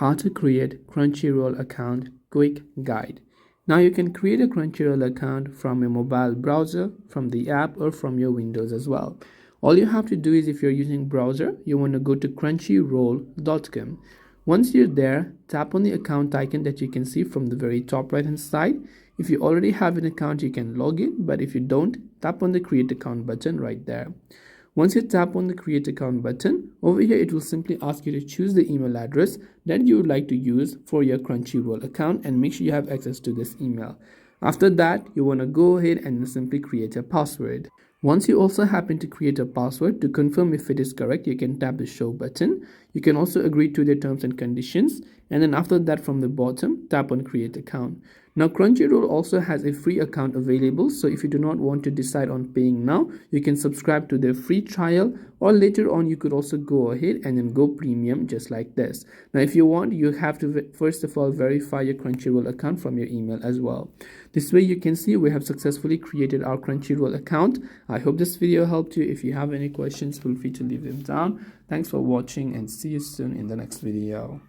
how to create Crunchyroll account quick guide. Now you can create a Crunchyroll account from your mobile browser, from the app, or from your Windows as well. All you have to do is, if you're using browser, you want to go to crunchyroll.com. Once you're there, tap on the account icon that you can see from the very top right hand side. If you already have an account, you can log in, but if you don't, tap on the create account button right there. Once you tap on the create account button, over here it will simply ask you to choose the email address that you would like to use for your Crunchyroll account, and make sure you have access to this email. After that, you want to go ahead and simply create a password. Once you also happen to create a password, to confirm if it is correct, you can tap the show button. You can also agree to the terms and conditions, and then after that, from the bottom, tap on create account. Now Crunchyroll also has a free account available, so if you do not want to decide on paying now, you can subscribe to their free trial, or later on you could also go ahead and then go premium just like this. Now if you want, you have to first of all verify your Crunchyroll account from your email as well. This way you can see we have successfully created our Crunchyroll account. I hope this video helped you. If you have any questions, feel free to leave them down. Thanks for watching and see you soon in the next video.